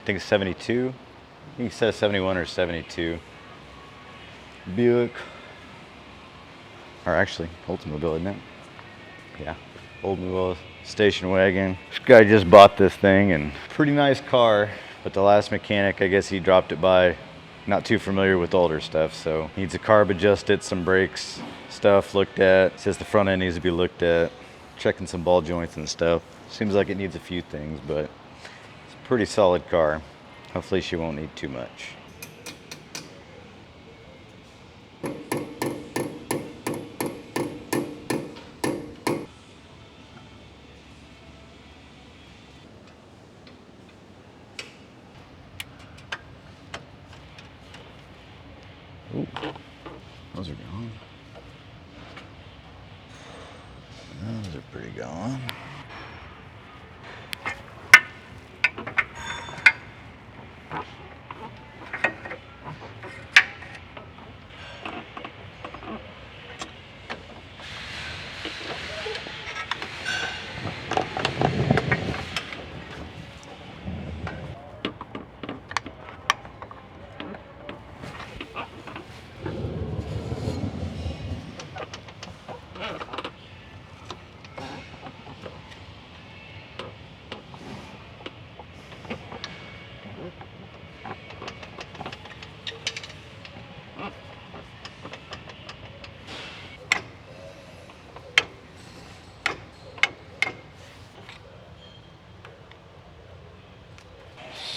I think it's 72. I think it says 71 or 72. Buick. Or actually, Oldsmobile, isn't it? Yeah, Oldsmobile station wagon. This guy just bought this thing, and pretty nice car, but the last mechanic, I guess he dropped it by. Not too familiar with older stuff, so needs a carb adjusted, some brakes stuff looked at. Says the front end needs to be looked at, checking some ball joints and stuff. Seems like it needs a few things, but it's a pretty solid car. Hopefully she won't need too much. Ooh, those are gone. Those are pretty gone.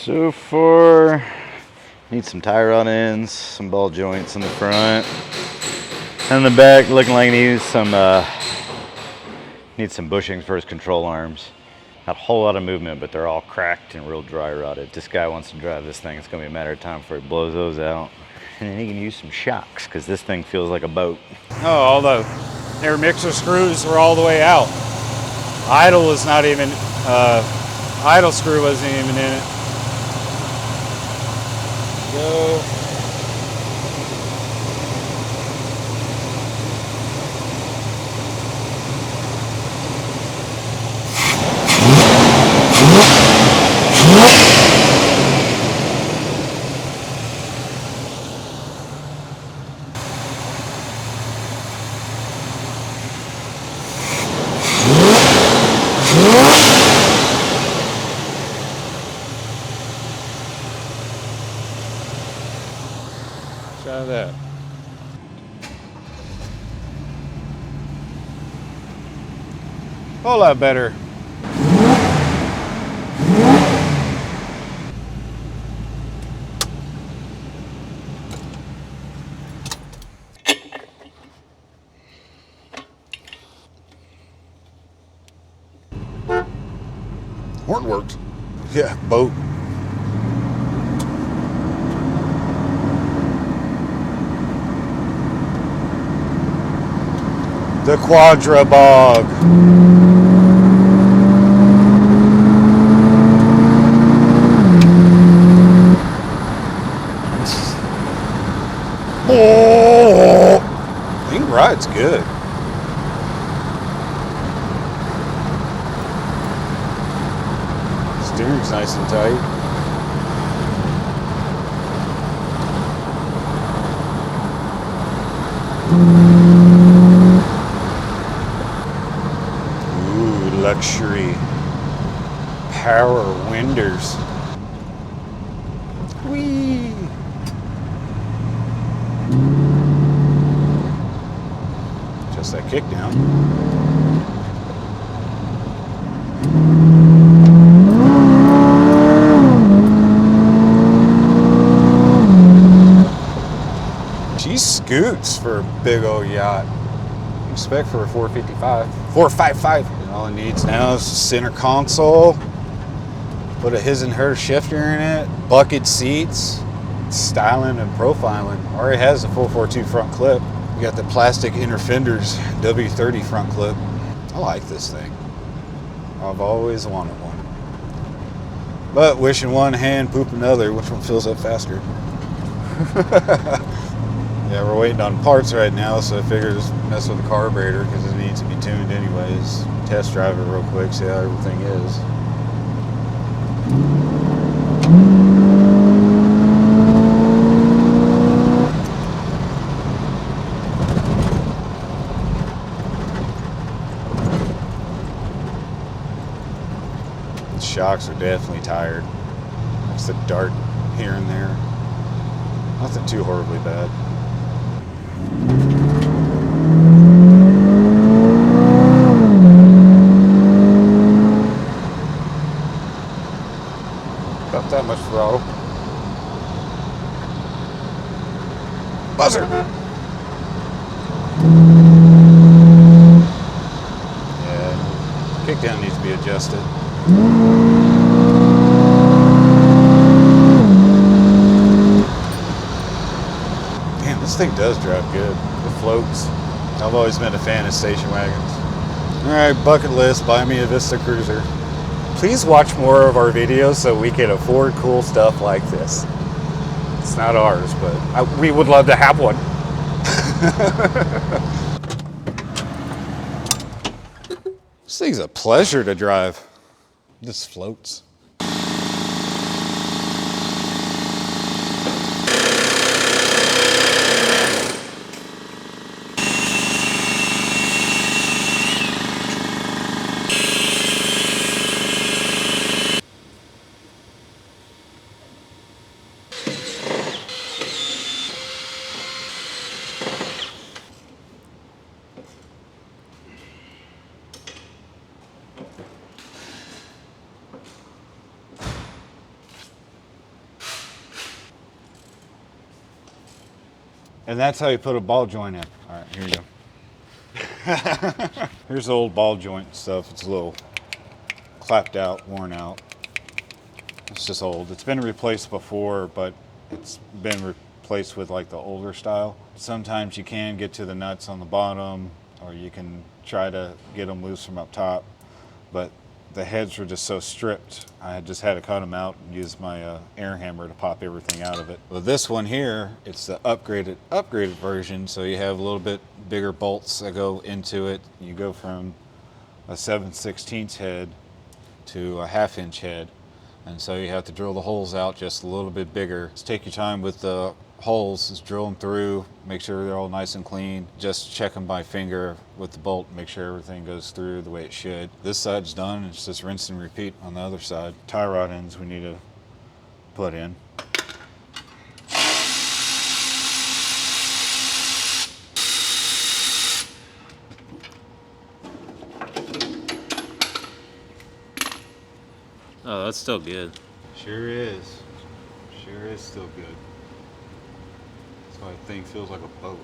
So far, need some tie rod ends, some ball joints in the front, and the back looking like it needs some bushings for his control arms. Not a whole lot of movement, but they're all cracked and real dry rotted. This guy wants to drive this thing. It's gonna be a matter of time before he blows those out. And then he can use some shocks, because this thing feels like a boat. Oh, all the air mixer screws were all the way out. Idle was not even, idle screw wasn't even in it. Go. Try that. A whole lot better. Horn worked. Yeah, boat. The Quadra Bog. Oh, I think ride's good. Steering's nice and tight. Ooh, luxury power winders. Whee! Just that kick down. She scoots for a big old yacht. You expect for a 455. 455. And all it needs now is a center console. Put a his and her shifter in it. Bucket seats. Styling and profiling. Already has a 442 front clip. We got the plastic inner fenders W30 front clip. I like this thing. I've always wanted one. But wishing one hand, poop another. Which one fills up faster? Yeah, we're waiting on parts right now, so I figured just mess with the carburetor because it needs to be tuned anyways. Test drive it real quick, see how everything is. The shocks are definitely tired. Just a dart here and there. Nothing too horribly bad. About that much throttle. Buzzer! Yeah, kickdown needs to be adjusted. Damn, this thing does drive good. It floats. I've always been a fan of station wagons. Alright, bucket list, buy me a Vista Cruiser. Please watch more of our videos so we can afford cool stuff like this. It's not ours, but we would love to have one. This thing's a pleasure to drive. This floats. And that's how you put a ball joint in. All right, here you go. Here's the old ball joint stuff. It's a little clapped out, worn out. It's just old. It's been replaced before, but it's been replaced with like the older style. Sometimes you can get to the nuts on the bottom, or you can try to get them loose from up top, but the heads were just so stripped. I just had to cut them out and use my air hammer to pop everything out of it. With this one here, it's the upgraded version, so you have a little bit bigger bolts that go into it. You go from a 7/16 head to a 1/2 inch head, and so you have to drill the holes out just a little bit bigger. Just take your time with the holes, just drill them through, make sure they're all nice and clean. Just check them by finger with the bolt, make sure everything goes through the way it should. This side's done, it's just rinse and repeat on the other side. Tie rod ends we need to put in. Oh, that's still good. Sure is. Sure is still good. That's why the thing feels like a boat.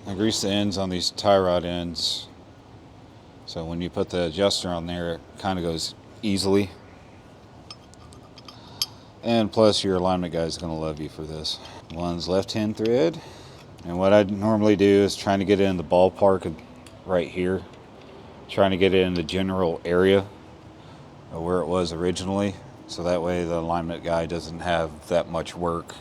I grease the ends on these tie rod ends, so when you put the adjuster on there, it kind of goes easily. And plus, your alignment guy is going to love you for this. One's left-hand thread, and what I normally do is trying to get it in the ballpark of right here, trying to get it in the general area of where it was originally, so that way the alignment guy doesn't have that much work,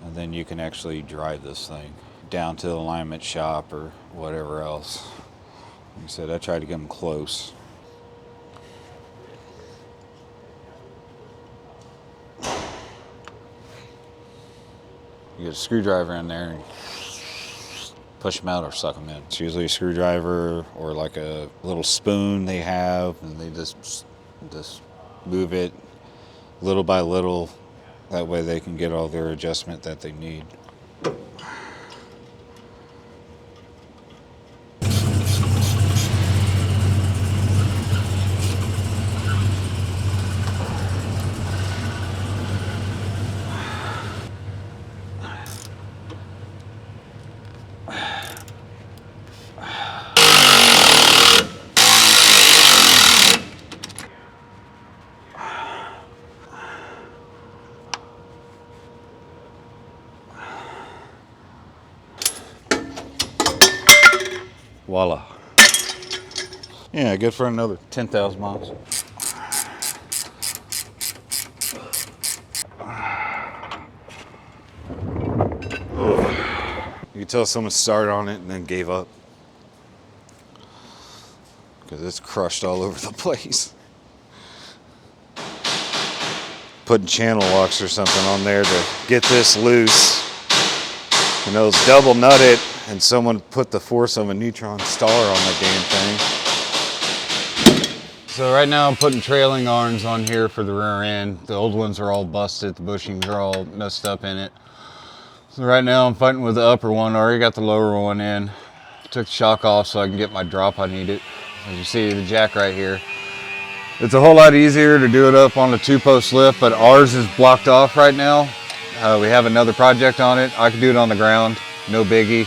and then you can actually drive this thing down to the alignment shop or whatever else. Like I said, I tried to get them close. You get a screwdriver in there and push them out or suck them in. It's usually a screwdriver or like a little spoon they have, and they just move it little by little. That way they can get all their adjustment that they need. Voila. Yeah, good for another 10,000 miles. You can tell someone started on it and then gave up. Because it's crushed all over the place. Putting channel locks or something on there to get this loose. And it was double nutted, and someone put the force of a neutron star on the damn thing. So right now I'm putting trailing arms on here for the rear end. The old ones are all busted, the bushings are all messed up in it. So right now I'm fighting with the upper one. I already got the lower one in. Took the shock off so I can get my drop I needed. As you see, the jack right here. It's a whole lot easier to do it up on the 2-post lift, but ours is blocked off right now. We have another project on it. I can do it on the ground, no biggie.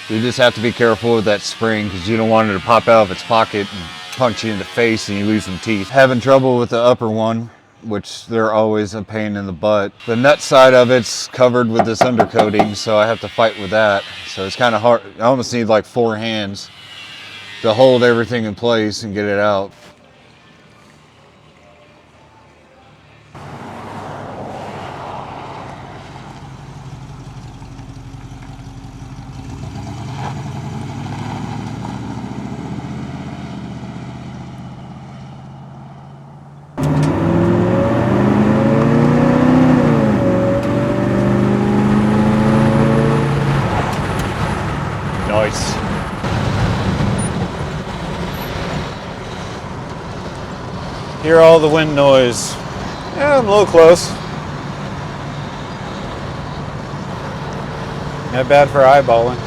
You just have to be careful with that spring because you don't want it to pop out of its pocket and punch you in the face and you lose some teeth. Having trouble with the upper one, which they're always a pain in the butt. The nut side of it's covered with this undercoating, so I have to fight with that. So it's kind of hard. I almost need like 4 hands to hold everything in place and get it out. Nice. Hear all the wind noise. Yeah, I'm a little close. Not bad for eyeballing.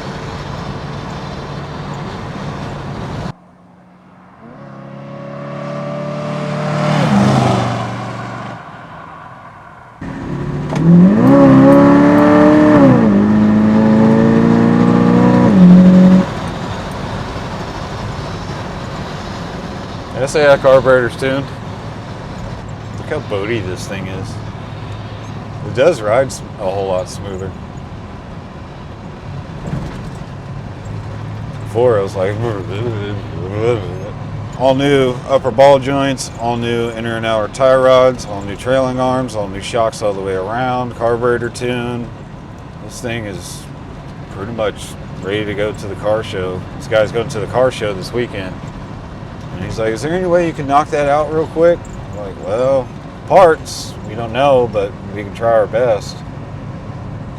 Did I say that carburetor's tuned? Look how boaty this thing is. It does ride a whole lot smoother. Before I was like, all new upper ball joints, all new inner and outer tie rods, all new trailing arms, all new shocks all the way around, carburetor tune. This thing is pretty much ready to go to the car show. This guy's going to the car show this weekend. And he's like, is there any way you can knock that out real quick? I'm like, well, parts, we don't know, but we can try our best.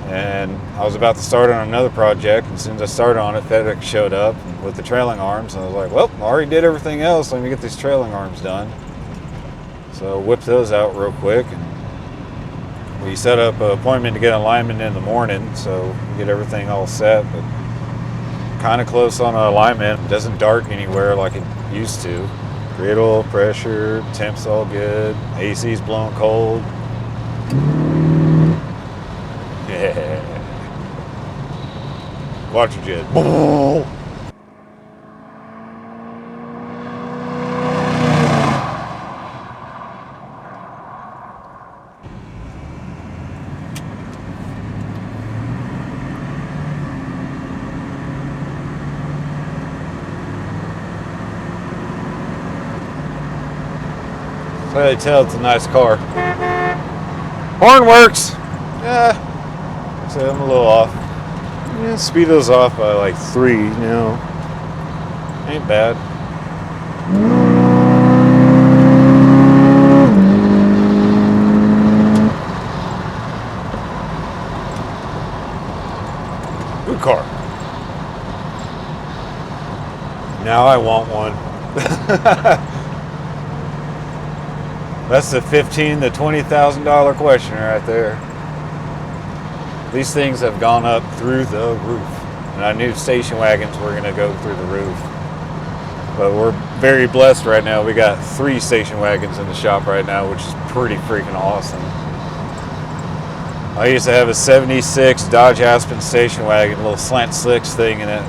And I was about to start on another project, and as soon as I started on it, FedEx showed up with the trailing arms, and I was like, well, I already did everything else, let me get these trailing arms done. So whipped those out real quick, and we set up an appointment to get alignment in the morning, so we get everything all set, but kind of close on alignment. It doesn't dart anywhere like it used to. Great oil pressure, temp's all good, AC's blowing cold. Yeah. Watch your jet. Oh. So they tell it's a nice car. Horn works. Yeah. So I'm a little off. Yeah, speed was off by like 3 now. Ain't bad. Good car. Now I want one. That's the $15,000 to $20,000 question right there. These things have gone up through the roof. And I knew station wagons were going to go through the roof. But we're very blessed right now. We got 3 station wagons in the shop right now, which is pretty freaking awesome. I used to have a 76 Dodge Aspen station wagon, a little slant slicks thing in it.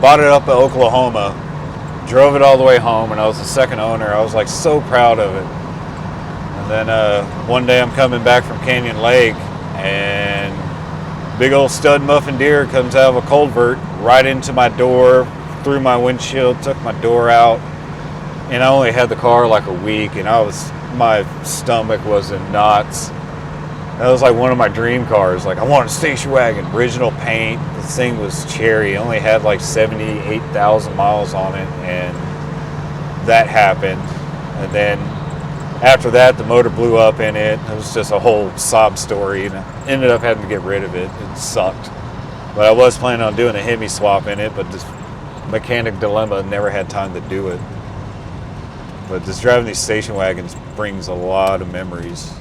Bought it up in Oklahoma. Drove it all the way home, and I was the second owner. I was like so proud of it. And then one day I'm coming back from Canyon Lake, and Big old stud muffin deer comes out of a culvert right into my door, through my windshield, took my door out. And I only had the car like a week, and my stomach was in knots. That was like one of my dream cars. Like, I want a station wagon, original paint. This thing was cherry. It only had like 78,000 miles on it, and that happened. And then after that, the motor blew up in it. It was just a whole sob story, and I ended up having to get rid of it. It sucked. But I was planning on doing a Hemi swap in it, but this mechanic dilemma, never had time to do it. But just driving these station wagons brings a lot of memories.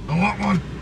I want one.